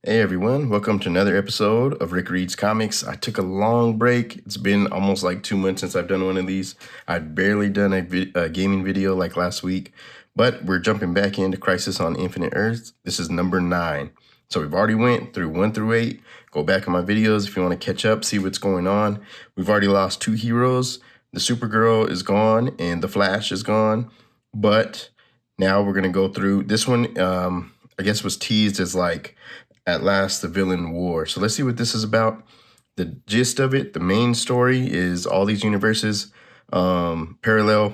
Hey everyone, welcome to another episode of Rick Reads Comics. I took a long break. It's been almost like 2 months since I've done one of these. I'd barely done a gaming video like last week, but we're jumping back into Crisis on Infinite Earths. This is number 9. So we've already went through 1 through 8. Go back in my videos if you want to catch up, see what's going on. We've already lost 2 heroes. The Supergirl is gone and the Flash is gone, but now we're going to go through this one. I guess was teased as like At Last the Villain War. So let's see what this is about. The gist of it, the main story is all these universes, parallel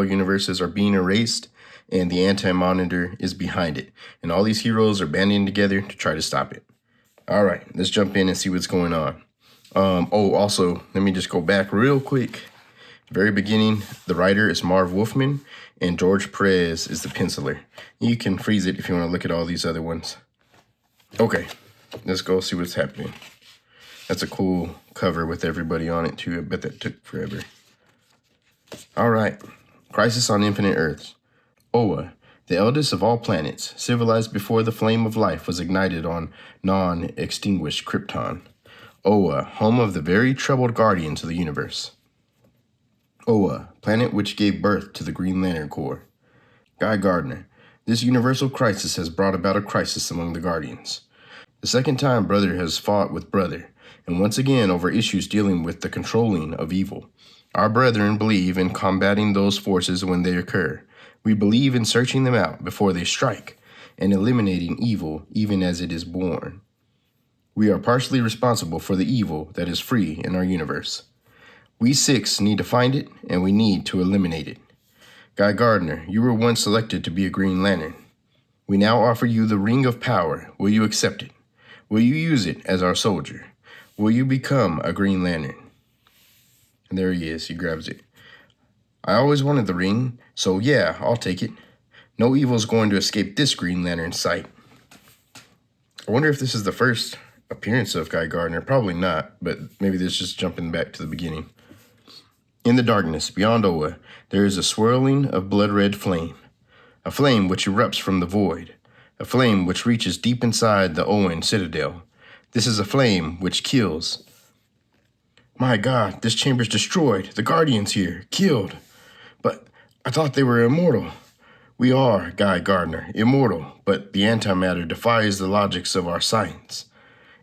universes are being erased, and the Anti-Monitor is behind it. And all these heroes are banding together to try to stop it. All right, let's jump in and see what's going on. Also, let me just go back real quick. Very beginning, the writer is Marv Wolfman, and George Perez is the penciler. You can freeze it if you want to look at all these other ones. Okay, let's go see what's happening. That's a cool cover with everybody on it too. I bet that took forever. All right, Crisis on Infinite Earths. Oa, the eldest of all planets, civilized before the flame of life was ignited on non-extinguished Krypton. Oa, home of the very troubled guardians of the universe. Oa, planet which gave birth to the Green Lantern Corps. Guy Gardner, this universal crisis has brought about a crisis among the Guardians. The second time brother has fought with brother, and once again over issues dealing with the controlling of evil. Our brethren believe in combating those forces when they occur. We believe in searching them out before they strike, and eliminating evil even as it is born. We are partially responsible for the evil that is free in our universe. We 6 need to find it, and we need to eliminate it. Guy Gardner, you were once selected to be a Green Lantern. We now offer you the Ring of Power. Will you accept it? Will you use it as our soldier? Will you become a Green Lantern? And there he is. He grabs it. I always wanted the ring, so yeah, I'll take it. No evil is going to escape this Green Lantern sight. I wonder if this is the first appearance of Guy Gardner. Probably not, but maybe this is just jumping back to the beginning. In the darkness, beyond Oa, there is a swirling of blood-red flame. A flame which erupts from the void. A flame which reaches deep inside the Oan Citadel. This is a flame which kills. My God, this chamber's destroyed. The Guardians here, killed. But I thought they were immortal. We are, Guy Gardner, immortal, but the antimatter defies the logics of our science.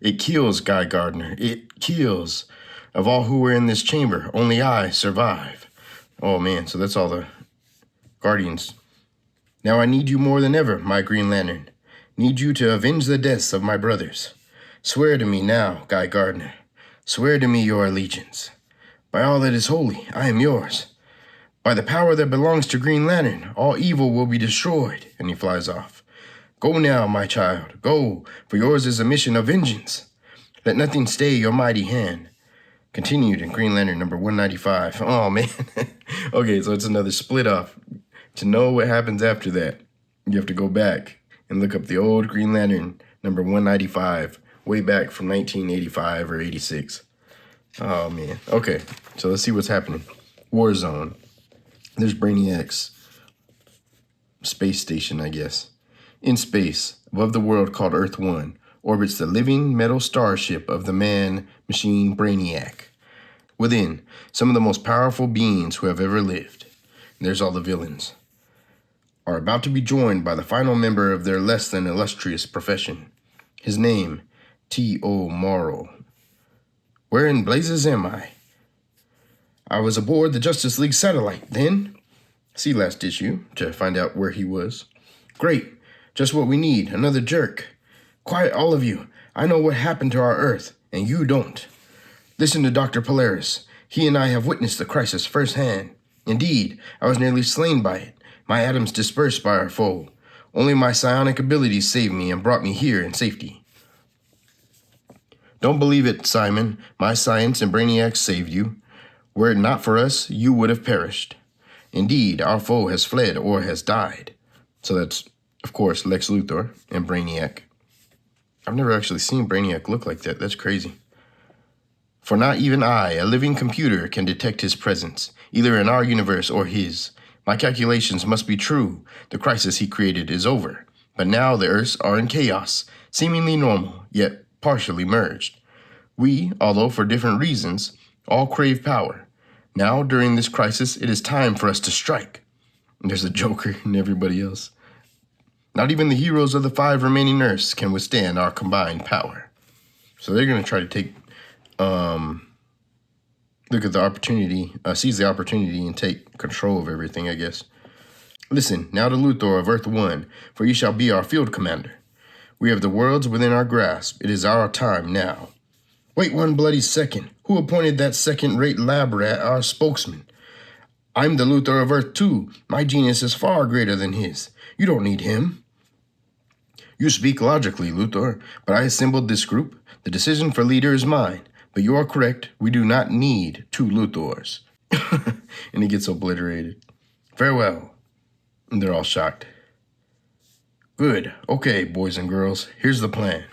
It kills, Guy Gardner. It kills. Of all who were in this chamber, only I survive. Oh man, so that's all the Guardians. Now I need you more than ever, my Green Lantern. Need you to avenge the deaths of my brothers. Swear to me now, Guy Gardner. Swear to me your allegiance. By all that is holy, I am yours. By the power that belongs to Green Lantern, all evil will be destroyed. And he flies off. Go now, my child, go, for yours is a mission of vengeance. Let nothing stay your mighty hand. Continued in Green Lantern number 195. Oh, man. Okay, so it's another split off. To know what happens after that, you have to go back and look up the old Green Lantern number 195, way back from 1985 or 86. Oh, man. Okay, so let's see what's happening. War Zone. There's Brainiac's space station, I guess. In space, above the world called Earth 1, orbits the living metal starship of the man-machine Brainiac. Within, some of the most powerful beings who have ever lived, and there's all the villains, are about to be joined by the final member of their less than illustrious profession. His name, T.O. Morrow. Where in blazes am I? I was aboard the Justice League satellite then. See last issue to find out where he was. Great, just what we need, another jerk. Quiet, all of you. I know what happened to our Earth, and you don't. Listen to Dr. Polaris. He and I have witnessed the crisis firsthand. Indeed, I was nearly slain by it, my atoms dispersed by our foe. Only my psionic abilities saved me and brought me here in safety. Don't believe it, Simon. My science and Brainiac saved you. Were it not for us, you would have perished. Indeed, our foe has fled or has died. So that's, of course, Lex Luthor and Brainiac. I've never actually seen Brainiac look like that. That's crazy. For not even I, a living computer, can detect his presence, either in our universe or his. My calculations must be true. The crisis he created is over. But now the Earths are in chaos, seemingly normal, yet partially merged. We, although for different reasons, all crave power. Now, during this crisis, it is time for us to strike. And there's a Joker and everybody else. Not even the heroes of the 5 remaining Earths can withstand our combined power. So they're going to try to take, look at the opportunity, seize the opportunity and take control of everything, I guess. Listen, now to Luthor of Earth 1, for you shall be our field commander. We have the worlds within our grasp. It is our time now. Wait one bloody second. Who appointed that second-rate lab rat our spokesman? I'm the Luthor of Earth 2. My genius is far greater than his. You don't need him. You speak logically, Luthor, but I assembled this group. The decision for leader is mine. But you are correct. We do not need 2 Luthors. And he gets obliterated. Farewell. And they're all shocked. Good. Okay, boys and girls, here's the plan.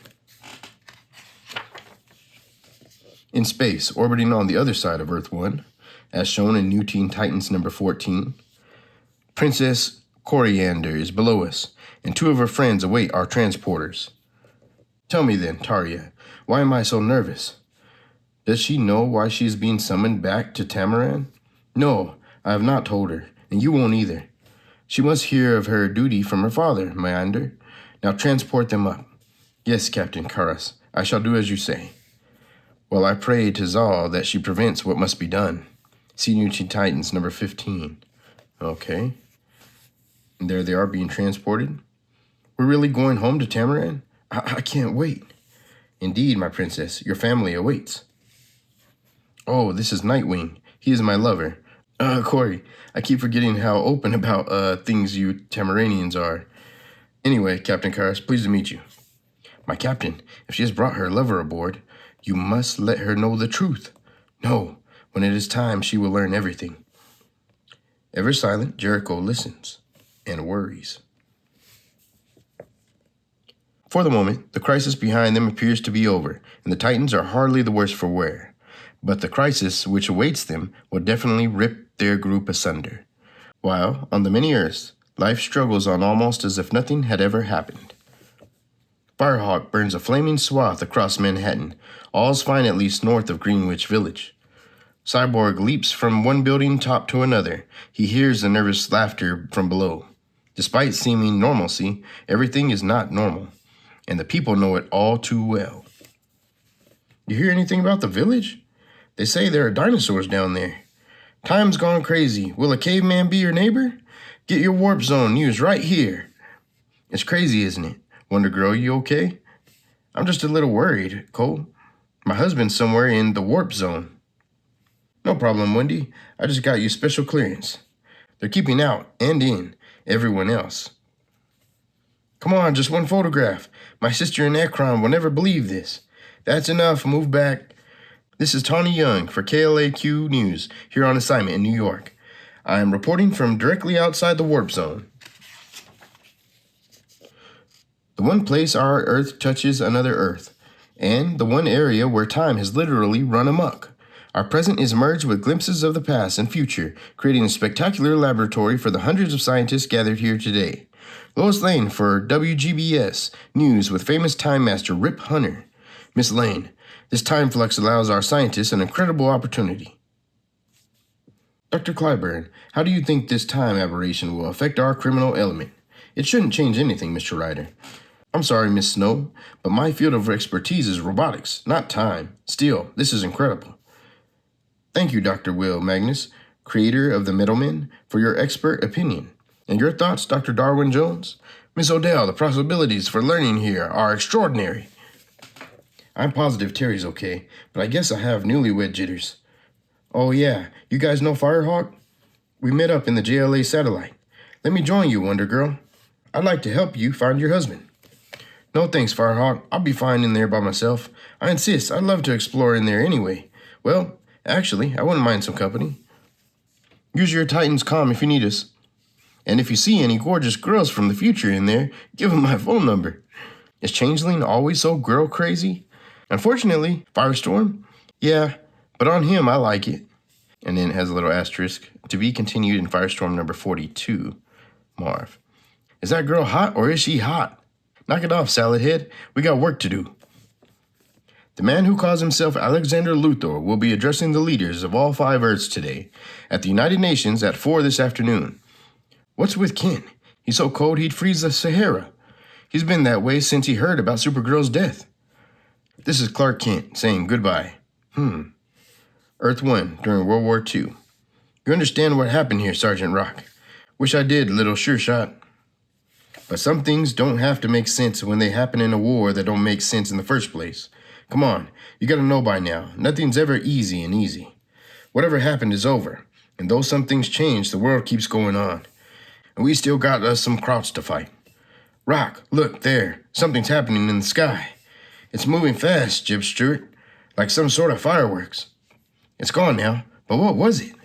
In space, orbiting on the other side of Earth 1, as shown in New Teen Titans number 14, Princess Coriander is below us, and 2 of her friends await our transporters. Tell me then, Taria, why am I so nervous? Does she know why she is being summoned back to Tamaran? No, I have not told her, and you won't either. She must hear of her duty from her father, Meander. Now transport them up. Yes, Captain Karas, I shall do as you say. Well, I pray to Zal that she prevents what must be done. See New Teen Titans number 15. Okay. And there they are being transported. We're really going home to Tamaran? I can't wait. Indeed, my princess, your family awaits. Oh, this is Nightwing. He is my lover. Corey, I keep forgetting how open about things you Tamaranians are. Anyway, Captain Karas, pleased to meet you. My captain, if she has brought her lover aboard, you must let her know the truth. No, when it is time, she will learn everything. Ever silent, Jericho listens and worries. For the moment, the crisis behind them appears to be over, and the Titans are hardly the worse for wear. But the crisis which awaits them will definitely rip their group asunder. While, on the many Earths, life struggles on almost as if nothing had ever happened. Firehawk burns a flaming swath across Manhattan. All's fine at least north of Greenwich Village. Cyborg leaps from one building top to another. He hears the nervous laughter from below. Despite seeming normalcy, everything is not normal, and the people know it all too well. You hear anything about the village? They say there are dinosaurs down there. Time's gone crazy. Will a caveman be your neighbor? Get your warp zone news right here. It's crazy, isn't it? Wonder Girl, you okay? I'm just a little worried, Cole. My husband's somewhere in the warp zone. No problem, Wendy. I just got you special clearance. They're keeping out and in everyone else. Come on, just one photograph. My sister and Ekron will never believe this. That's enough. Move back. This is Tawny Young for KLAQ News here on assignment in New York. I am reporting from directly outside the warp zone. The one place our Earth touches another Earth, and the one area where time has literally run amok. Our present is merged with glimpses of the past and future, creating a spectacular laboratory for the hundreds of scientists gathered here today. Lois Lane for WGBS News with famous Time Master Rip Hunter. Miss Lane, this time flux allows our scientists an incredible opportunity. Dr. Clyburn, how do you think this time aberration will affect our criminal element? It shouldn't change anything, Mr. Ryder. I'm sorry, Miss Snow, but my field of expertise is robotics, not time. Still, this is incredible. Thank you, Dr. Will Magnus, creator of the Middlemen, for your expert opinion. And your thoughts, Dr. Darwin Jones? Miss Odell, the possibilities for learning here are extraordinary. I'm positive Terry's okay, but I guess I have newlywed jitters. Oh yeah, you guys know Firehawk? We met up in the JLA satellite. Let me join you, Wonder Girl. I'd like to help you find your husband. No thanks, Firehawk. I'll be fine in there by myself. I insist. I'd love to explore in there anyway. Well, actually, I wouldn't mind some company. Use your Titan's comm if you need us. And if you see any gorgeous girls from the future in there, give them my phone number. Is Changeling always so girl crazy? Unfortunately, Firestorm? Yeah, but on him, I like it. And then it has a little asterisk. To be continued in Firestorm number 42, Marv. Is that girl hot or is she hot? Knock it off, salad head. We got work to do. The man who calls himself Alexander Luthor will be addressing the leaders of all 5 Earths today at the United Nations at 4 this afternoon. What's with Ken? He's so cold he'd freeze the Sahara. He's been that way since he heard about Supergirl's death. This is Clark Kent saying goodbye. Earth 1 during World War II. You understand what happened here, Sergeant Rock. Wish I did, little sure shot. But some things don't have to make sense when they happen in a war that don't make sense in the first place. Come on, you gotta know by now, nothing's ever easy. Whatever happened is over, and though some things change, the world keeps going on. And we still got us some crowds to fight. Rock, look, there, something's happening in the sky. It's moving fast, Jib Stewart, like some sort of fireworks. It's gone now, but what was it?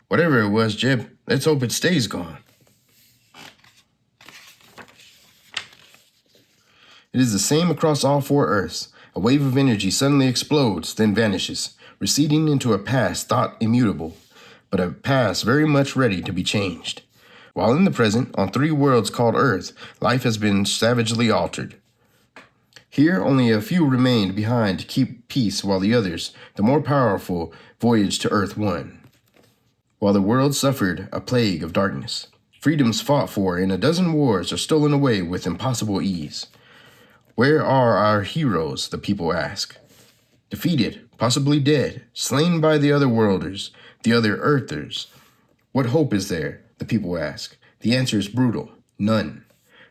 Whatever it was, Jib, let's hope it stays gone. It is the same across all 4 Earths. A wave of energy suddenly explodes, then vanishes, receding into a past thought immutable, but a past very much ready to be changed. While in the present, on 3 worlds called Earth, life has been savagely altered. Here, only a few remained behind to keep peace while the others, the more powerful, voyaged to Earth 1. While the world suffered a plague of darkness, freedoms fought for in a dozen wars are stolen away with impossible ease. Where are our heroes, the people ask? Defeated, possibly dead, slain by the other worlders, the other Earthers. What hope is there, the people ask? The answer is brutal, none.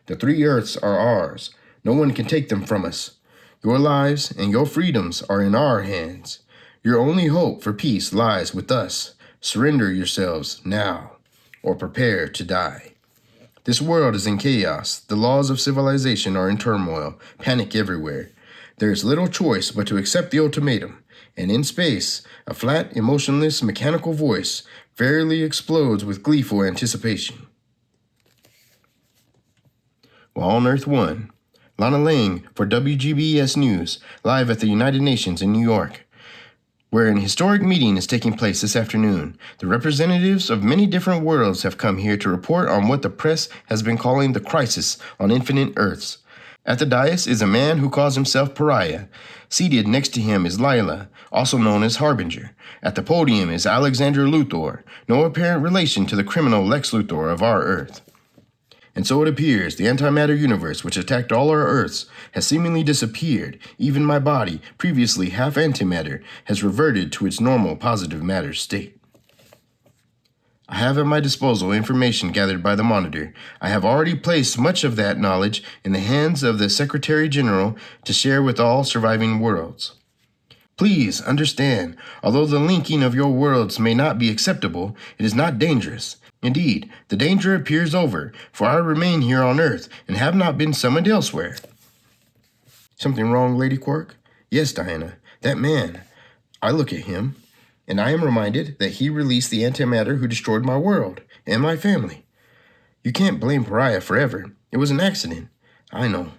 The 3 Earths are ours. No one can take them from us. Your lives and your freedoms are in our hands. Your only hope for peace lies with us. Surrender yourselves now, or prepare to die. This world is in chaos. The laws of civilization are in turmoil, panic everywhere. There is little choice but to accept the ultimatum, and in space, a flat, emotionless, mechanical voice fairly explodes with gleeful anticipation. While on Earth 1, Lana Lang for WGBS News, live at the United Nations in New York, where an historic meeting is taking place this afternoon. The representatives of many different worlds have come here to report on what the press has been calling the crisis on infinite Earths. At the dais is a man who calls himself Pariah. Seated next to him is Lila, also known as Harbinger. At the podium is Alexander Luthor, no apparent relation to the criminal Lex Luthor of our Earth. And so it appears, the antimatter universe, which attacked all our Earths, has seemingly disappeared. Even my body, previously half antimatter, has reverted to its normal positive matter state. I have at my disposal information gathered by the Monitor. I have already placed much of that knowledge in the hands of the Secretary General to share with all surviving worlds. Please understand, although the linking of your worlds may not be acceptable, it is not dangerous. Indeed, the danger appears over, for I remain here on Earth and have not been summoned elsewhere. Something wrong, Lady Quark? Yes, Diana, that man. I look at him, and I am reminded that he released the antimatter who destroyed my world and my family. You can't blame Pariah forever. It was an accident. I know.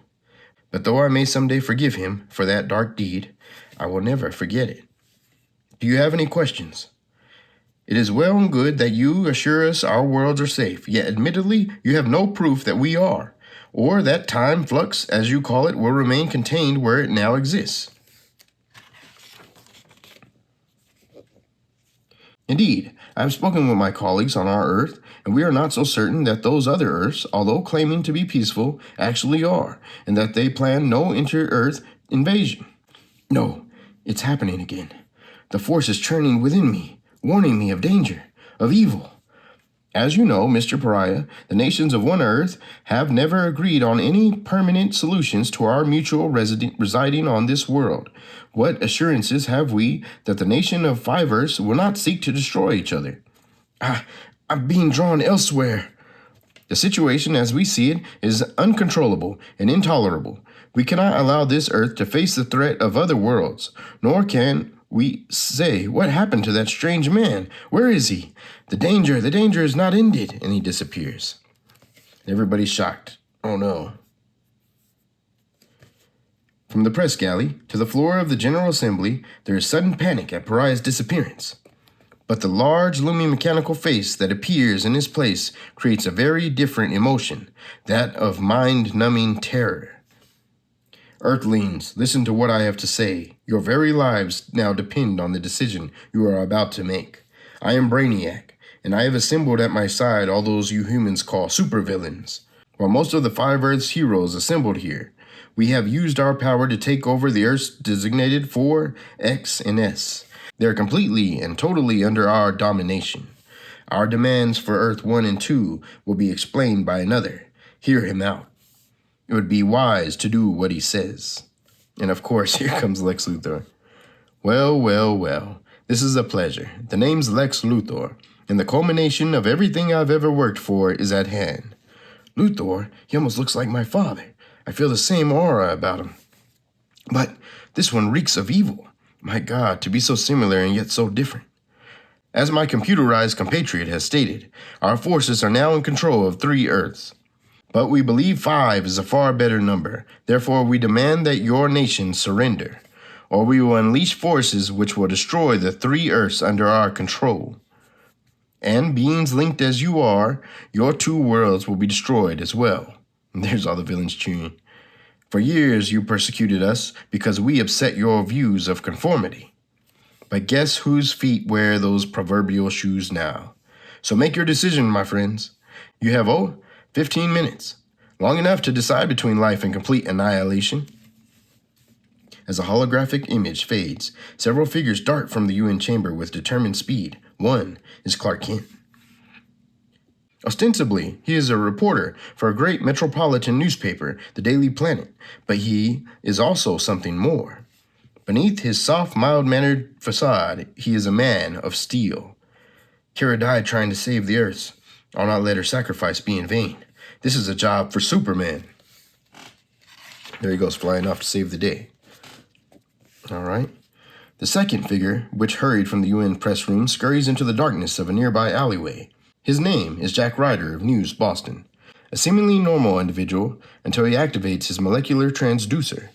But though I may someday forgive him for that dark deed, I will never forget it. Do you have any questions? It is well and good that you assure us our worlds are safe, yet admittedly you have no proof that we are, or that time flux, as you call it, will remain contained where it now exists. Indeed, I have spoken with my colleagues on our Earth, and we are not so certain that those other Earths, although claiming to be peaceful, actually are, and that they plan no inter-Earth invasion. No, it's happening again. The force is churning within me, warning me of danger, of evil. As you know, Mr. Pariah, the nations of one Earth have never agreed on any permanent solutions to our mutual residing on this world. What assurances have we that the nation of 5 Earths will not seek to destroy each other? I'm being drawn elsewhere. The situation as we see it is uncontrollable and intolerable. We cannot allow this Earth to face the threat of other worlds, nor can we say, what happened to that strange man? Where is he? The danger is not ended, and he disappears. Everybody's shocked. Oh no. From the press galley to the floor of the General Assembly, there is sudden panic at Pariah's disappearance. But the large, looming mechanical face that appears in his place creates a very different emotion, that of mind-numbing terror. Earthlings, listen to what I have to say. Your very lives now depend on the decision you are about to make. I am Brainiac, and I have assembled at my side all those you humans call supervillains. While most of the 5 Earth's heroes assembled here, we have used our power to take over the Earths designated 4, X, and S. They are completely and totally under our domination. Our demands for Earth 1 and 2 will be explained by another. Hear him out. It would be wise to do what he says. And of course, here comes Lex Luthor. Well, well, well. This is a pleasure. The name's Lex Luthor, and the culmination of everything I've ever worked for is at hand. Luthor, he almost looks like my father. I feel the same aura about him. But this one reeks of evil. My God, to be so similar and yet so different. As my computerized compatriot has stated, our forces are now in control of 3 Earths. But we believe 5 is a far better number. Therefore, we demand that your nation surrender, or we will unleash forces which will destroy the 3 Earths under our control. And beings linked as you are, your 2 worlds will be destroyed as well. And there's all the villains cheering. For years you persecuted us because we upset your views of conformity. But guess whose feet wear those proverbial shoes now? So make your decision, my friends. You have, 15 minutes. Long enough to decide between life and complete annihilation. As a holographic image fades, several figures dart from the UN chamber with determined speed. One is Clark Kent. Ostensibly, he is a reporter for a great metropolitan newspaper, the Daily Planet, but he is also something more. Beneath his soft, mild-mannered facade, he is a man of steel. Kara died trying to save the Earths. I'll not let her sacrifice be in vain. This is a job for Superman. There he goes, flying off to save the day. All right. The second figure, which hurried from the UN press room, scurries into the darkness of a nearby alleyway. His name is Jack Ryder of News Boston, a seemingly normal individual until he activates his molecular transducer.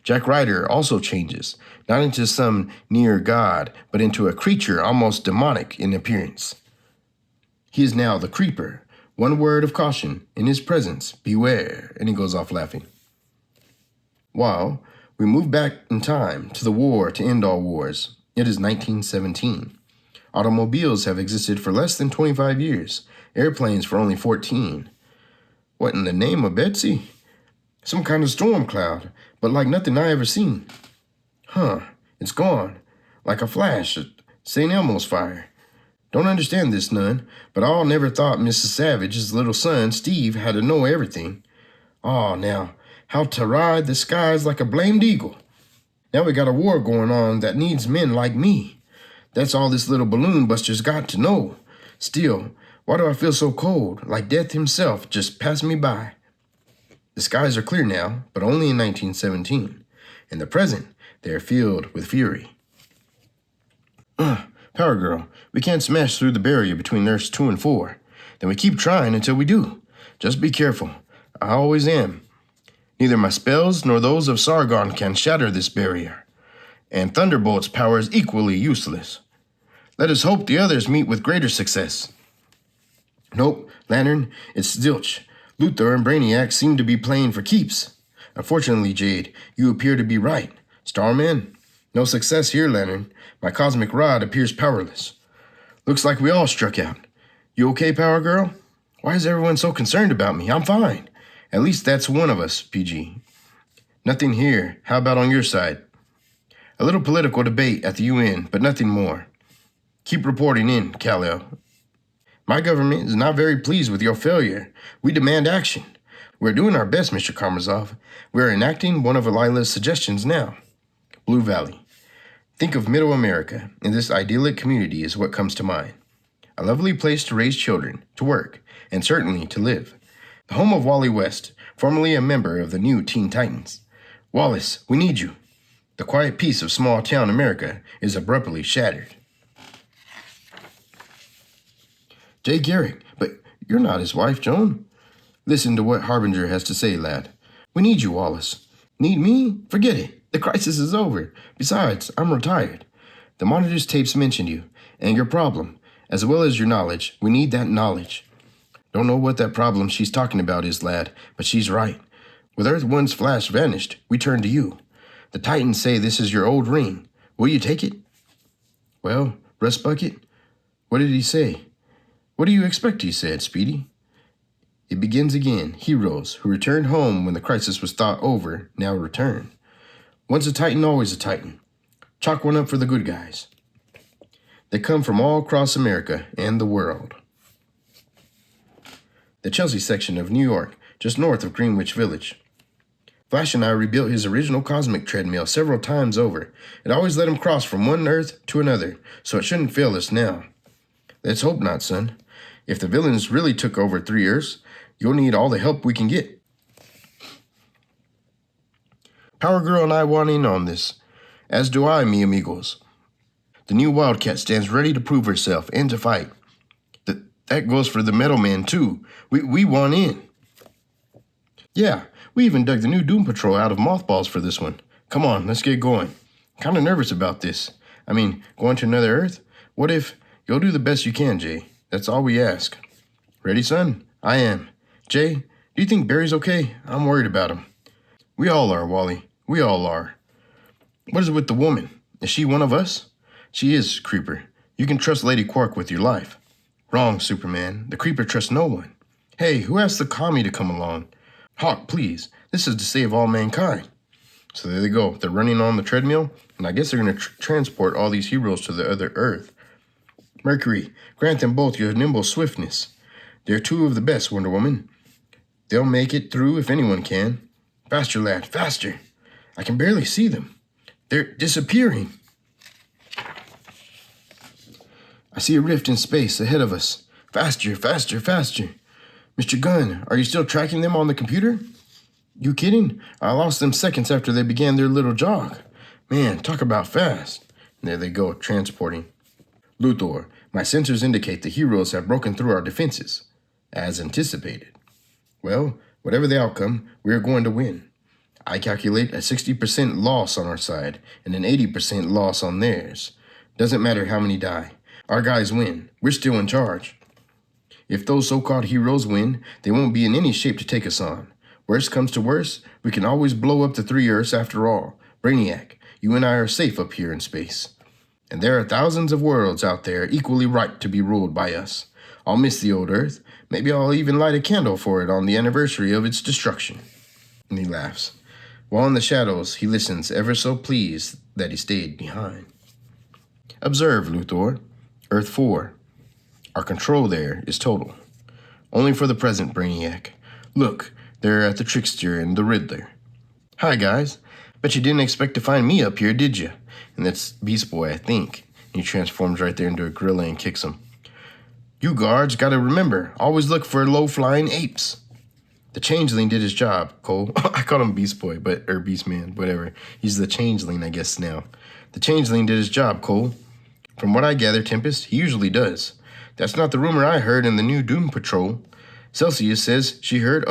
Jack Ryder also changes, not into some near god, but into a creature almost demonic in appearance. He is now the Creeper. One word of caution, in his presence, beware, and he goes off laughing. While we move back in time to the war to end all wars, it is 1917. Automobiles have existed for less than 25 years, airplanes for only 14. What in the name of Betsy? Some kind of storm cloud, but like nothing I ever seen. It's gone, like a flash at St. Elmo's fire. Don't understand this none, but I never thought Mrs. Savage's little son, Steve, had to know everything. Now, how to ride the skies like a blamed eagle. Now we got a war going on that needs men like me. That's all this little balloon buster's got to know. Still, why do I feel so cold, like death himself just passed me by? The skies are clear now, but only in 1917. In the present, they are filled with fury. Power Girl, we can't smash through the barrier between Earths 2 and 4. Then we keep trying until we do. Just be careful. I always am. Neither my spells nor those of Sargon can shatter this barrier. And Thunderbolt's power is equally useless. Let us hope the others meet with greater success. Nope, Lantern, it's zilch. Luthor and Brainiac seem to be playing for keeps. Unfortunately, Jade, you appear to be right. Starman? No success here, Lantern. My cosmic rod appears powerless. Looks like we all struck out. You okay, Power Girl? Why is everyone so concerned about me? I'm fine. At least that's one of us, PG. Nothing here. How about on your side? A little political debate at the UN, but nothing more. Keep reporting in, Kal-El. My government is not very pleased with your failure. We demand action. We're doing our best, Mr. Karmazov. We're enacting one of Elila's suggestions now. Blue Valley. Think of Middle America, and this idyllic community is what comes to mind. A lovely place to raise children, to work, and certainly to live. The home of Wally West, formerly a member of the new Teen Titans. Wallace, we need you. The quiet peace of small-town America is abruptly shattered. Jay Garrick, but you're not his wife, Joan. Listen to what Harbinger has to say, lad. We need you, Wallace. Need me? Forget it. The crisis is over. Besides, I'm retired. The monitor's tapes mentioned you, And your problem, as well as your knowledge. We need that knowledge. Don't know what that problem she's talking about is, lad, but she's right. With Earth One's flash vanished, we turn to you. The Titans say this is your old ring. Will you take it? Well, Rust Bucket, what did he say? What do you expect, he said, Speedy. It begins again. Heroes who returned home when the crisis was thought over now return. Once a Titan, always a Titan. Chalk one up for the good guys. They come from all across America and the world. The Chelsea section of New York, just north of Greenwich Village. Flash and I rebuilt his original cosmic treadmill several times over. It always let him cross from one Earth to another, so it shouldn't fail us now. Let's hope not, son. If the villains really took over 3 Earths, you'll need all the help we can get. Power Girl and I want in on this, as do I, mi amigos. The new Wildcat stands ready to prove herself and to fight. That goes for the Metal Man, too. We want in. Yeah, we even dug the new Doom Patrol out of mothballs for this one. Come on, let's get going. Kind of nervous about this. I mean, going to another Earth? What if... You'll do the best you can, Jay. That's all we ask. Ready, son? I am. Jay, do you think Barry's okay? I'm worried about him. We all are, Wally. We all are. What is it with the woman? Is she one of us? She is, Creeper. You can trust Lady Quark with your life. Wrong, Superman. The Creeper trusts no one. Hey, who asked the commie to come along? Hawk, please. This is to save all mankind. So there they go. They're running on the treadmill, and I guess they're going to transport all these heroes to the other Earth. Mercury, grant them both your nimble swiftness. They're 2 of the best, Wonder Woman. They'll make it through if anyone can. Faster, lad, faster. I can barely see them. They're disappearing. I see a rift in space ahead of us. Faster, faster, faster. Mr. Gunn, are you still tracking them on the computer? You kidding? I lost them seconds after they began their little jog. Man, talk about fast. And there they go, transporting. Luthor, my sensors indicate the heroes have broken through our defenses, as anticipated. Well, whatever the outcome, we are going to win. I calculate a 60% loss on our side and an 80% loss on theirs. Doesn't matter how many die. Our guys win. We're still in charge. If those so-called heroes win, they won't be in any shape to take us on. Worst comes to worst, we can always blow up the 3 Earths after all. Brainiac, you and I are safe up here in space. And there are thousands of worlds out there equally ripe to be ruled by us. I'll miss the old Earth. Maybe I'll even light a candle for it on the anniversary of its destruction. And he laughs. While in the shadows, he listens, ever so pleased that he stayed behind. Observe, Luthor. Earth 4. Our control there is total. Only for the present, Brainiac. Look, they're at the Trickster and the Riddler. Hi, guys. Bet you didn't expect to find me up here, did you? And that's Beast Boy, I think. And he transforms right there into a gorilla and kicks him. You guards gotta remember, always look for low-flying apes. The Changeling did his job, Cole. I called him Beast Boy, or Beast Man, whatever. He's the Changeling, I guess, now. The Changeling did his job, Cole. From what I gather, Tempest, he usually does. That's not the rumor I heard in the new Doom Patrol. Celsius says she heard,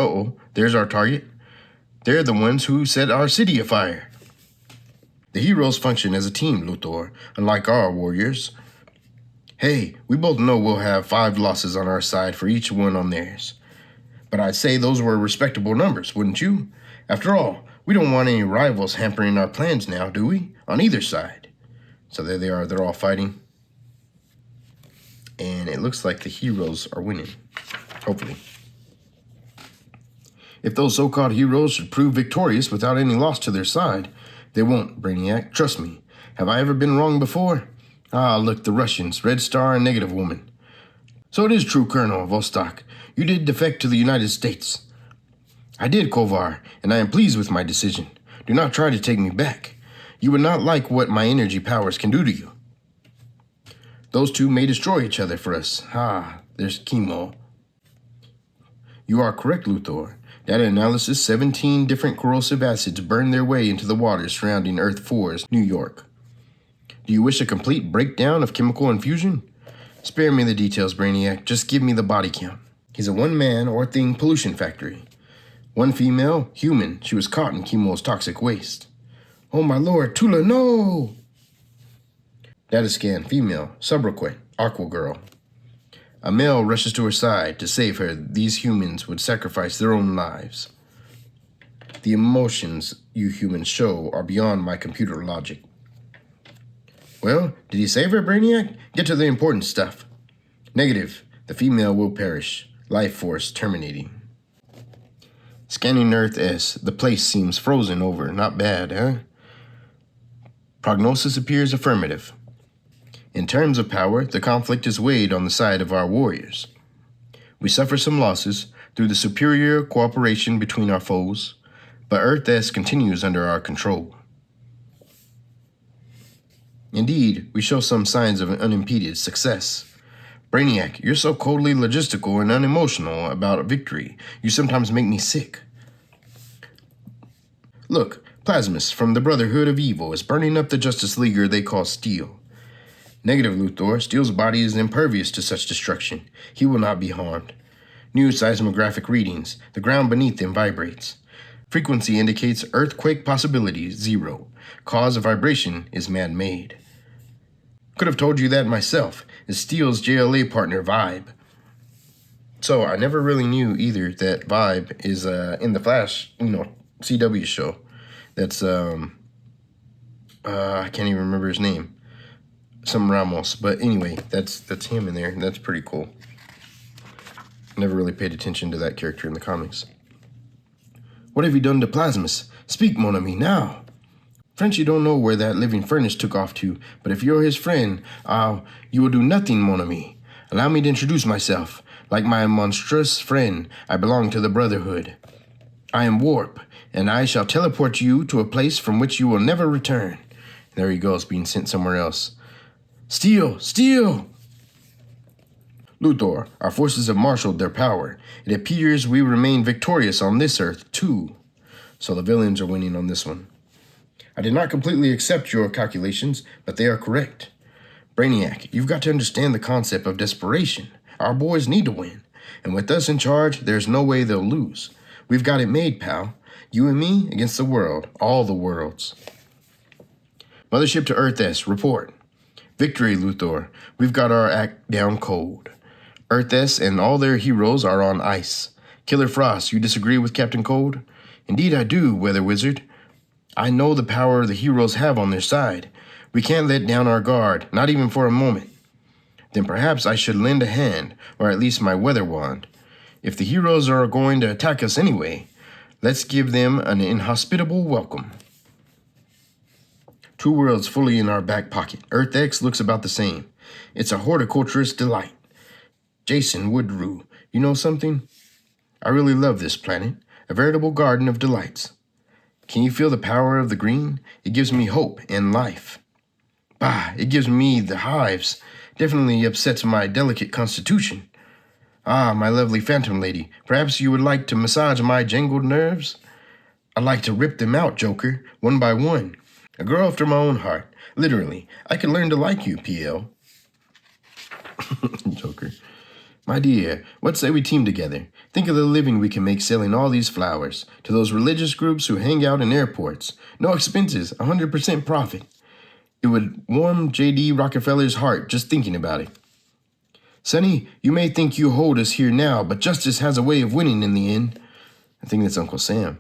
there's our target. They're the ones who set our city afire. The heroes function as a team, Luthor, unlike our warriors. Hey, we both know we'll have 5 losses on our side for each one on theirs. But I'd say those were respectable numbers, wouldn't you? After all, we don't want any rivals hampering our plans now, do we? On either side. So there they are, they're all fighting. And it looks like the heroes are winning. Hopefully. If those so-called heroes should prove victorious without any loss to their side, they won't, Brainiac. Trust me. Have I ever been wrong before? Ah, look, the Russians, Red Star and Negative Woman. So it is true, Colonel Vostok. You did defect to the United States. I did, Kovar, and I am pleased with my decision. Do not try to take me back. You would not like what my energy powers can do to you. Those two may destroy each other for us. There's chemo. You are correct, Luthor. Data analysis, 17 different corrosive acids burn their way into the waters surrounding Earth 4's New York. Do you wish a complete breakdown of chemical infusion? Spare me the details, Brainiac. Just give me the body count. He's a one-man or thing pollution factory. One female, human. She was caught in chemo's toxic waste. Oh my lord, Tula, no! Data scan, female, subroquet. Aqua Girl. A male rushes to her side. To save her, these humans would sacrifice their own lives. The emotions you humans show are beyond my computer logic. Well, did he save her, Brainiac? Get to the important stuff. Negative. The female will perish. Life force terminating. Scanning Earth S. The place seems frozen over. Not bad, huh? Prognosis appears affirmative. In terms of power, the conflict is weighed on the side of our warriors. We suffer some losses through the superior cooperation between our foes, but Earth S continues under our control. Indeed, we show some signs of an unimpeded success. Brainiac, you're so coldly logistical and unemotional about victory, you sometimes make me sick. Look, Plasmus from the Brotherhood of Evil is burning up the Justice Leaguer they call Steel. Negative, Luthor. Steel's body is impervious to such destruction. He will not be harmed. New seismographic readings. The ground beneath them vibrates. Frequency indicates earthquake possibility 0. Cause of vibration is man-made. Could have told you that myself. It's Steel's JLA partner, Vibe. So I never really knew either that Vibe is in the Flash, CW show. That's I can't even remember his name. Some Ramos, but anyway, that's him in there. That's pretty cool. Never really paid attention to that character in the comics. What have you done to Plasmus? Speak, mon ami, now. Frenchy don't know where that living furnace took off to, but if you're his friend, you will do nothing, mon ami. Allow me to introduce myself. Like my monstrous friend, I belong to the Brotherhood. I am Warp, and I shall teleport you to a place from which you will never return. There he goes, being sent somewhere else. Steel! Steel! Luthor, our forces have marshaled their power. It appears we remain victorious on this Earth, too. So the villains are winning on this one. I did not completely accept your calculations, but they are correct. Brainiac, you've got to understand the concept of desperation. Our boys need to win. And with us in charge, there's no way they'll lose. We've got it made, pal. You and me against the world. All the worlds. Mothership to Earth S, report. Victory, Luthor. We've got our act down cold. Earth S and all their heroes are on ice. Killer Frost, you disagree with Captain Cold? Indeed I do, Weather Wizard. I know the power the heroes have on their side. We can't let down our guard, not even for a moment. Then perhaps I should lend a hand, or at least my weather wand. If the heroes are going to attack us anyway, let's give them an inhospitable welcome. Two worlds fully in our back pocket. Earth X looks about the same. It's a horticulturist delight. Jason Woodrue, you know something? I really love this planet. A veritable garden of delights. Can you feel the power of the green? It gives me hope and life. Bah, it gives me the hives. Definitely upsets my delicate constitution. Ah, my lovely phantom lady, perhaps you would like to massage my jangled nerves? I'd like to rip them out, Joker, one by one. A girl after my own heart. Literally, I can learn to like you, PL. Joker. My dear, what say we team together? Think of the living we can make selling all these flowers to those religious groups who hang out in airports. No expenses, 100% profit. It would warm J.D. Rockefeller's heart just thinking about it. Sonny, you may think you hold us here now, but justice has a way of winning in the end. I think that's Uncle Sam.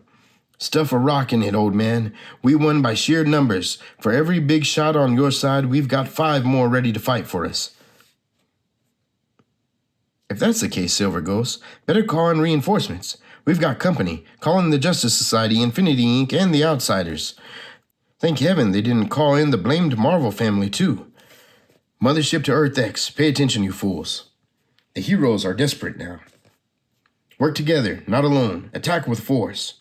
Stuff a rock in it, old man. We won by sheer numbers. For every big shot on your side, we've got 5 more ready to fight for us. If that's the case, Silver Ghost, better call in reinforcements. We've got company. Call in the Justice Society, Infinity Inc., and the Outsiders. Thank heaven they didn't call in the blamed Marvel family, too. Mothership to Earth X. Pay attention, you fools. The heroes are desperate now. Work together, not alone. Attack with force.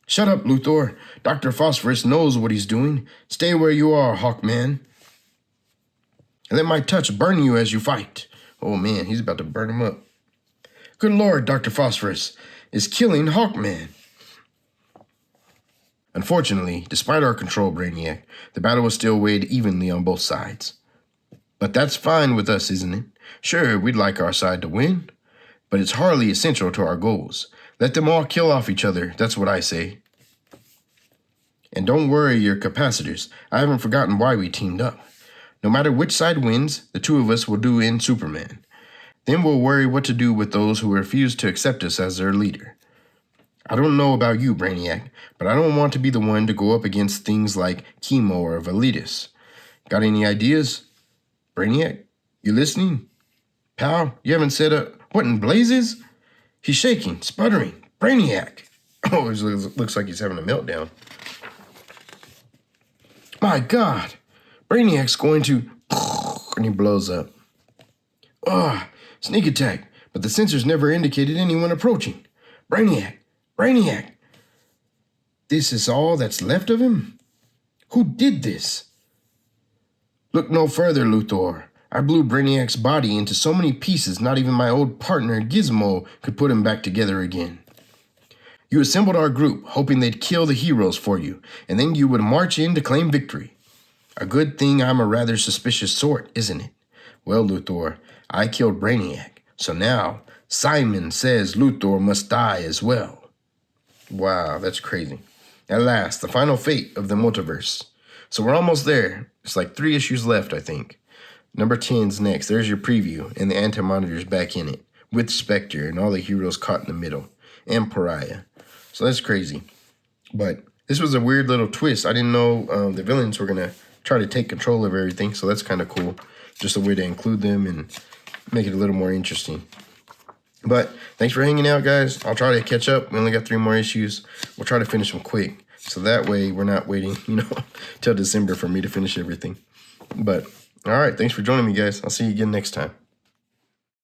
Shut up, Luthor. Dr. Phosphorus knows what he's doing. Stay where you are, Hawkman. And let my touch burn you as you fight. Oh, man, he's about to burn him up. Good Lord, Dr. Phosphorus is killing Hawkman. Unfortunately, despite our control, Brainiac, the battle was still weighed evenly on both sides. But that's fine with us, isn't it? Sure, we'd like our side to win, but it's hardly essential to our goals. Let them all kill off each other, that's what I say. And don't worry your capacitors. I haven't forgotten why we teamed up. No matter which side wins, the two of us will do in Superman. Then we'll worry what to do with those who refuse to accept us as their leader. I don't know about you, Brainiac, but I don't want to be the one to go up against things like Chemo or Velitas. Got any ideas? Brainiac, you listening? Pal, you haven't said a... What in blazes? He's shaking, sputtering. Brainiac. Oh, it looks like he's having a meltdown. My God. Brainiac's going to... And he blows up. Sneak attack. But the sensors never indicated anyone approaching. Brainiac. Brainiac. This is all that's left of him? Who did this? Look no further, Luthor. I blew Brainiac's body into so many pieces not even my old partner Gizmo could put him back together again. You assembled our group, hoping they'd kill the heroes for you, and then you would march in to claim victory. A good thing I'm a rather suspicious sort, isn't it? Well, Luthor, I killed Brainiac, so now Simon says Luthor must die as well. Wow, that's crazy. At last, the final fate of the multiverse. So we're almost there. It's like 3 issues left, I think. Number 10's next. There's your preview, and the Anti-Monitor's back in it, with Spectre and all the heroes caught in the middle, and Pariah. So that's crazy. But this was a weird little twist. I didn't know the villains were going to try to take control of everything, so that's kind of cool. Just a way to include them and make it a little more interesting. But thanks for hanging out, guys. I'll try to catch up. We only got 3 more issues. We'll try to finish them quick. So that way we're not waiting, till December for me to finish everything. But, all right, thanks for joining me, guys. I'll see you again next time.